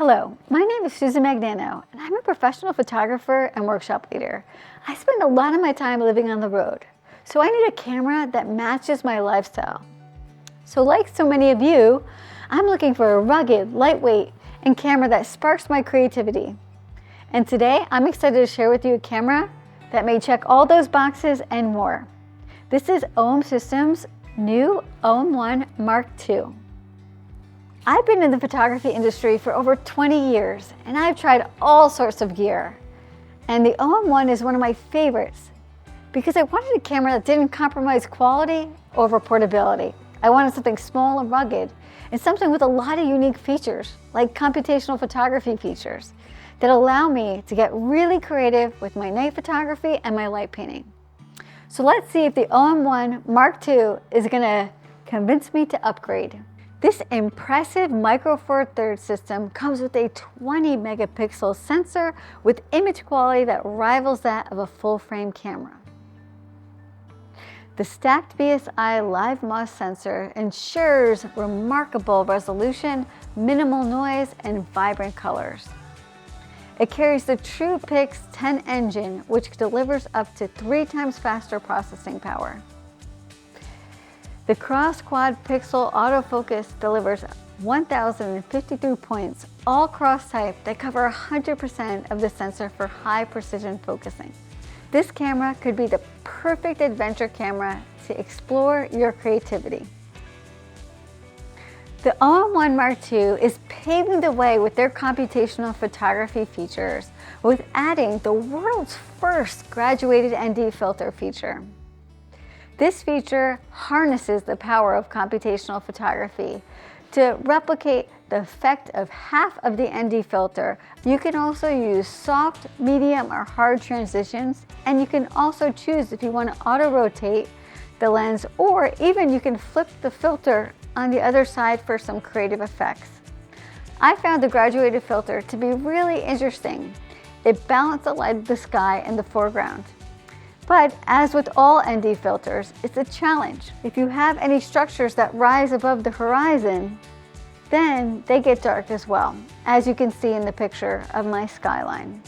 Hello, my name is Susan Magnano, and I'm a professional photographer and workshop leader. I spend a lot of my time living on the road, so I need a camera that matches my lifestyle. So like so many of you, I'm looking for a rugged, lightweight, and camera that sparks my creativity. And today, I'm excited to share with you a camera that may check all those boxes and more. This is OM Systems' new OM-1 Mark II. I've been in the photography industry for over 20 years, and I've tried all sorts of gear. And the OM-1 is one of my favorites because I wanted a camera that didn't compromise quality over portability. I wanted something small and rugged, and something with a lot of unique features, like computational photography features, that allow me to get really creative with my night photography and my light painting. So let's see if the OM-1 Mark II is gonna convince me to upgrade. This impressive Micro Four Thirds system comes with a 20 megapixel sensor with image quality that rivals that of a full frame camera. The stacked BSI Live MOS sensor ensures remarkable resolution, minimal noise, and vibrant colors. It carries the Truepic X 10 engine, which delivers up to 3 times faster processing power. The cross quad pixel autofocus delivers 1,052 points, all cross type, that cover 100% of the sensor for high precision focusing. This camera could be the perfect adventure camera to explore your creativity. The OM-1 Mark II is paving the way with their computational photography features, with adding the world's first graduated ND filter feature. This feature harnesses the power of computational photography to replicate the effect of half of the ND filter. You can also use soft, medium, or hard transitions, and you can also choose if you want to auto-rotate the lens, or even you can flip the filter on the other side for some creative effects. I found the graduated filter to be really interesting. It balanced the light of the sky in the foreground. But as with all ND filters, it's a challenge. If you have any structures that rise above the horizon, then they get dark as well, as you can see in the picture of my skyline.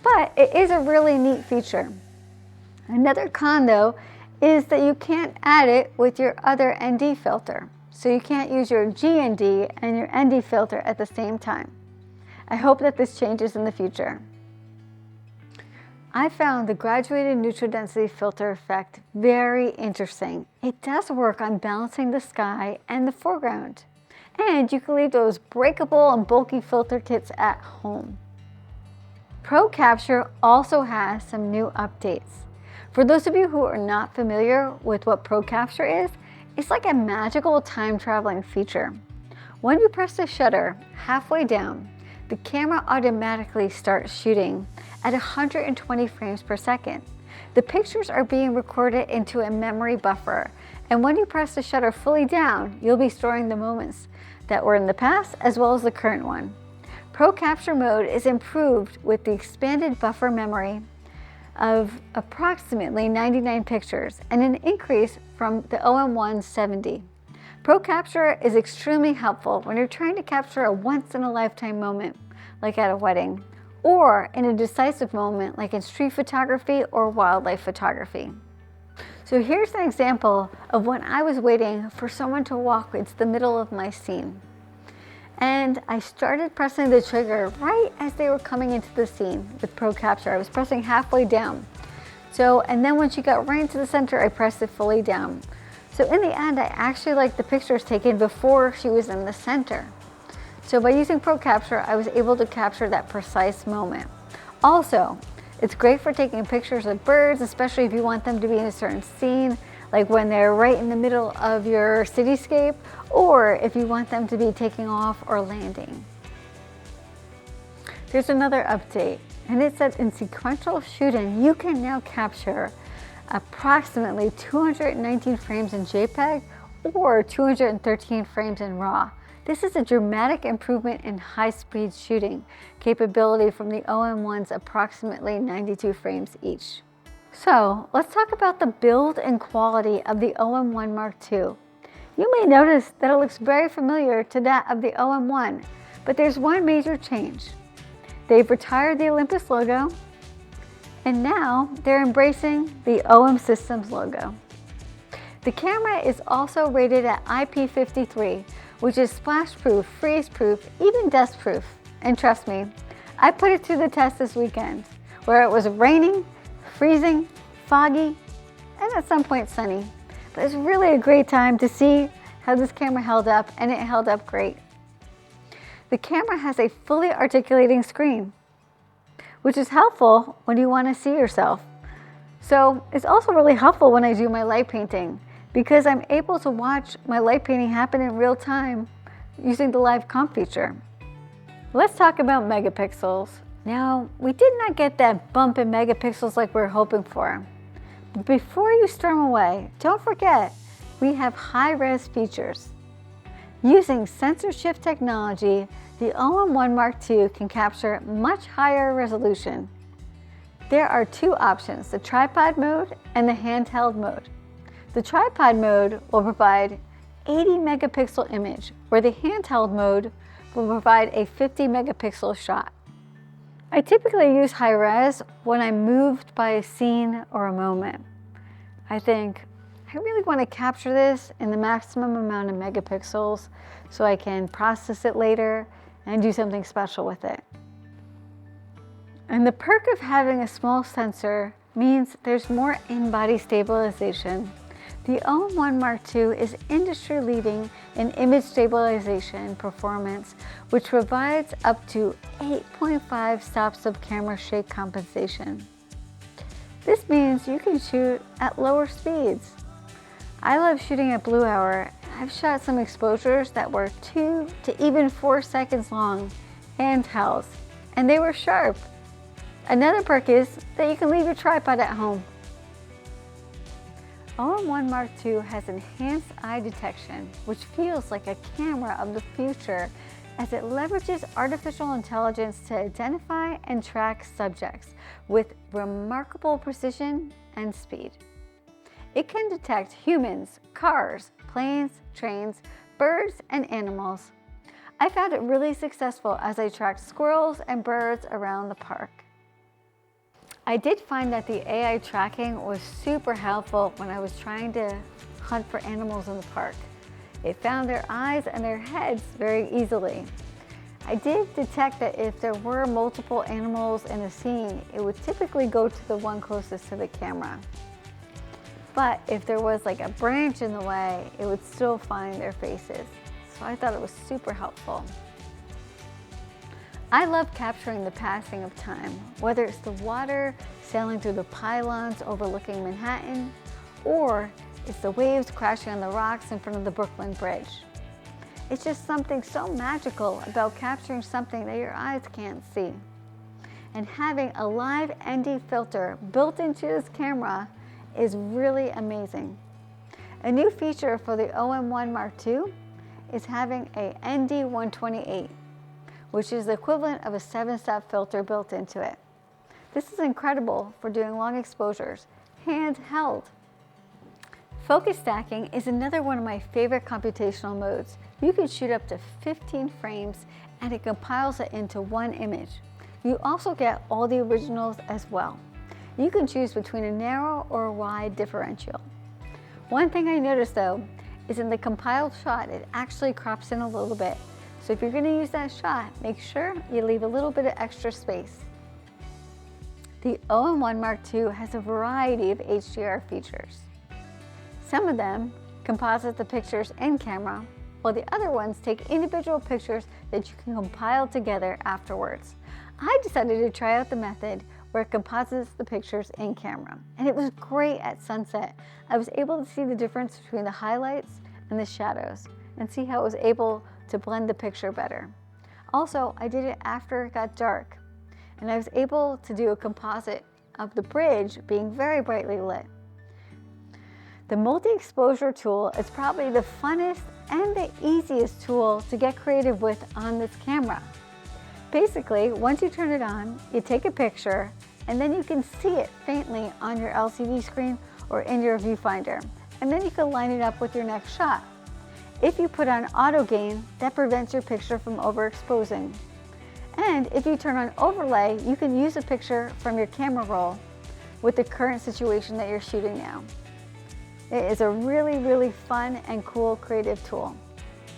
But it is a really neat feature. Another con though is that you can't add it with your other ND filter. So you can't use your GND and your ND filter at the same time. I hope that this changes in the future. I found the graduated neutral density filter effect very interesting. It does work on balancing the sky and the foreground. And you can leave those breakable and bulky filter kits at home. Pro Capture also has some new updates. For those of you who are not familiar with what Pro Capture is, it's like a magical time traveling feature. When you press the shutter halfway down, the camera automatically starts shooting at 120 frames per second. The pictures are being recorded into a memory buffer, and when you press the shutter fully down, you'll be storing the moments that were in the past as well as the current one. Pro Capture mode is improved with the expanded buffer memory of approximately 99 pictures and an increase from the OM-1 70. Pro Capture is extremely helpful when you're trying to capture a once-in-a-lifetime moment, like at a wedding, or in a decisive moment, like in street photography or wildlife photography. So here's an example of when I was waiting for someone to walk into the middle of my scene. And I started pressing the trigger right as they were coming into the scene with Pro Capture. I was pressing halfway down. And then when she got right into the center, I pressed it fully down. So in the end, I actually liked the pictures taken before she was in the center. So by using Pro Capture, I was able to capture that precise moment. Also, it's great for taking pictures of birds, especially if you want them to be in a certain scene, like when they're right in the middle of your cityscape, or if you want them to be taking off or landing. There's another update, and it says in sequential shooting, you can now capture approximately 219 frames in JPEG or 213 frames in RAW. This is a dramatic improvement in high-speed shooting capability from the OM-1's approximately 92 frames each. So let's talk about the build and quality of the OM-1 Mark II. You may notice that it looks very familiar to that of the OM-1, But there's one major change. They've retired the Olympus logo, and now they're embracing the OM Systems logo. The camera is also rated at IP53, which is splash-proof, freeze-proof, even dust-proof. And trust me, I put it to the test this weekend, where it was raining, freezing, foggy, and at some point sunny. But it's really a great time to see how this camera held up, and it held up great. The camera has a fully articulating screen, which is helpful when you want to see yourself. So it's also really helpful when I do my light painting, because I'm able to watch my light painting happen in real time using the live comp feature. Let's talk about megapixels. Now, we did not get that bump in megapixels like we were hoping for. But before you storm away, don't forget, we have high-res features. Using sensor shift technology, the OM-1 Mark II can capture much higher resolution. There are two options, the tripod mode and the handheld mode. The tripod mode will provide 80 megapixel image, where the handheld mode will provide a 50 megapixel shot. I typically use high res when I'm moved by a scene or a moment. I think, I really want to capture this in the maximum amount of megapixels so I can process it later and do something special with it. And the perk of having a small sensor means there's more in-body stabilization. The OM-1 Mark II is industry-leading in image stabilization performance, which provides up to 8.5 stops of camera shake compensation. This means you can shoot at lower speeds. I love shooting at blue hour. I've shot some exposures that were 2 to even 4 seconds long, handhelds, and they were sharp. Another perk is that you can leave your tripod at home. OM-1 Mark II has enhanced eye detection, which feels like a camera of the future as it leverages artificial intelligence to identify and track subjects with remarkable precision and speed. It can detect humans, cars, planes, trains, birds, and animals. I found it really successful as I tracked squirrels and birds around the park. I did find that the AI tracking was super helpful when I was trying to hunt for animals in the park. It found their eyes and their heads very easily. I did detect that if there were multiple animals in a scene, it would typically go to the one closest to the camera. But if there was like a branch in the way, it would still find their faces. So I thought it was super helpful. I love capturing the passing of time, whether it's the water sailing through the pylons overlooking Manhattan, or it's the waves crashing on the rocks in front of the Brooklyn Bridge. It's just something so magical about capturing something that your eyes can't see. And having a live ND filter built into this camera is really amazing. A new feature for the OM-1 Mark II is having a ND128, which is the equivalent of a 7-step filter built into it. This is incredible for doing long exposures, handheld. Focus stacking is another one of my favorite computational modes. You can shoot up to 15 frames and it compiles it into one image. You also get all the originals as well. You can choose between a narrow or a wide differential. One thing I noticed though is in the compiled shot, it actually crops in a little bit. So if you're going to use that shot, make sure you leave a little bit of extra space. The OM-1 Mark II has a variety of HDR features. Some of them composite the pictures in camera, while the other ones take individual pictures that you can compile together afterwards. I decided to try out the method where it composites the pictures in camera, and it was great at sunset. I was able to see the difference between the highlights and the shadows and see how it was able to blend the picture better. Also, I did it after it got dark, and I was able to do a composite of the bridge being very brightly lit. The multi-exposure tool is probably the funnest and the easiest tool to get creative with on this camera. Basically, once you turn it on, you take a picture, and then you can see it faintly on your LCD screen or in your viewfinder, and then you can line it up with your next shot. If you put on auto gain, that prevents your picture from overexposing. And if you turn on overlay, you can use a picture from your camera roll with the current situation that you're shooting now. It is a really, really fun and cool creative tool.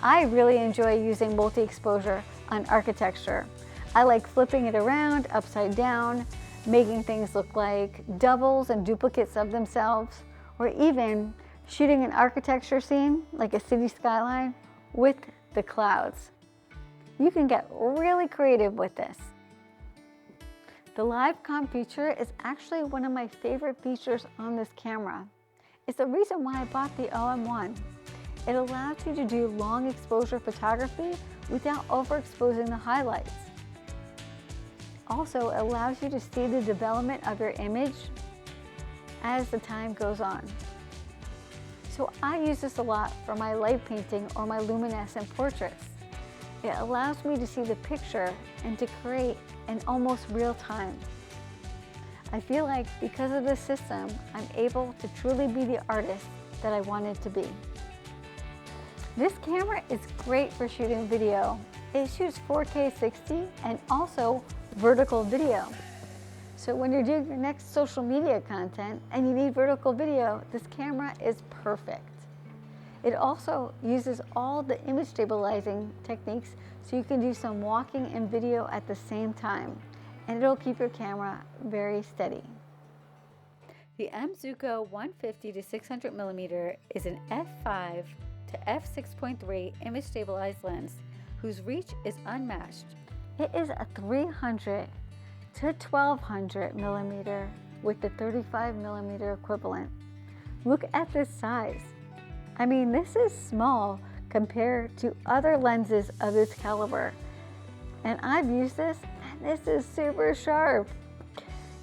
I really enjoy using multi-exposure on architecture. I like flipping it around, upside down, making things look like doubles and duplicates of themselves, or even shooting an architecture scene, like a city skyline, with the clouds. You can get really creative with this. The live comp feature is actually one of my favorite features on this camera. It's the reason why I bought the OM-1. It allows you to do long exposure photography without overexposing the highlights. Also, it allows you to see the development of your image as the time goes on. So I use this a lot for my light painting or my luminescent portraits. It allows me to see the picture and to create in almost real time. I feel like because of this system, I'm able to truly be the artist that I wanted to be. This camera is great for shooting video. It shoots 4K 60 and also vertical video. So when you're doing your next social media content and you need vertical video, this camera is perfect. It also uses all the image stabilizing techniques so you can do some walking and video at the same time, and it'll keep your camera very steady. The M.Zuiko 150-600mm is an F5.0-6.3 image stabilized lens whose reach is unmatched. It is a 300 to 1200mm with the 35mm equivalent. Look at this size. I mean, this is small compared to other lenses of this caliber. And I've used this, and this is super sharp.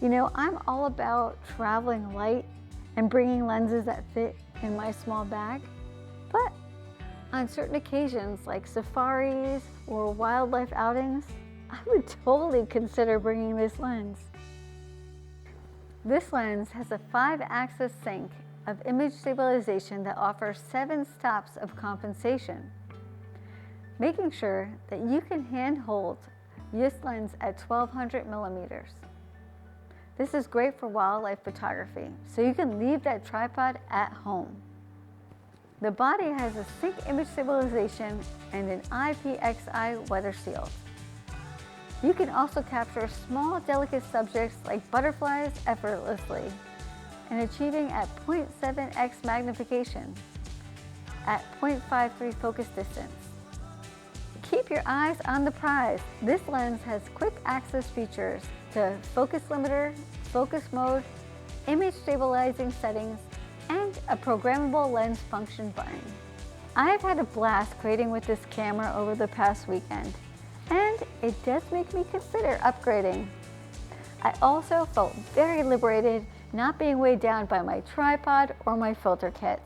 You know, I'm all about traveling light and bringing lenses that fit in my small bag. But on certain occasions, like safaris or wildlife outings, I would totally consider bringing this lens. This lens has a 5-axis sync of image stabilization that offers 7 stops of compensation, making sure that you can handhold this lens at 1200mm. This is great for wildlife photography, so you can leave that tripod at home. The body has a sync image stabilization and an IP53 Weather Sealed. You can also capture small, delicate subjects like butterflies effortlessly and achieving at 0.7x magnification at 0.53 focus distance. Keep your eyes on the prize. This lens has quick access features to focus limiter, focus mode, image stabilizing settings, and a programmable lens function button. I've had a blast creating with this camera over the past weekend, and it does make me consider upgrading. I also felt very liberated not being weighed down by my tripod or my filter kits.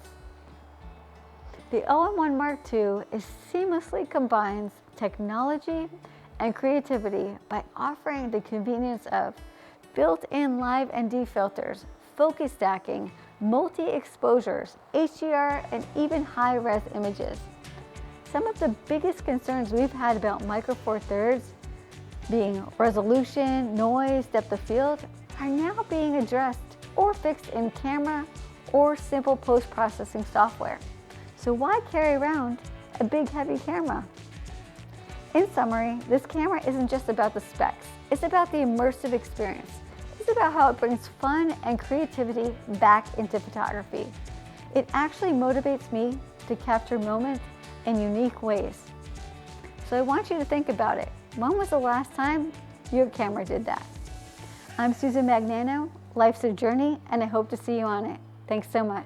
The OM-1 Mark II seamlessly combines technology and creativity by offering the convenience of built-in live ND filters, focus stacking, multi-exposures, HDR, and even high-res images. Some of the biggest concerns we've had about Micro Four Thirds, being resolution, noise, depth of field, are now being addressed or fixed in camera or simple post-processing software. So why carry around a big heavy camera? In summary, this camera isn't just about the specs, it's about the immersive experience. It's about how it brings fun and creativity back into photography. It actually motivates me to capture moments in unique ways. So I want you to think about it. When was the last time your camera did that? I'm Susan Magnano. Life's a journey, and I hope to see you on it. Thanks so much.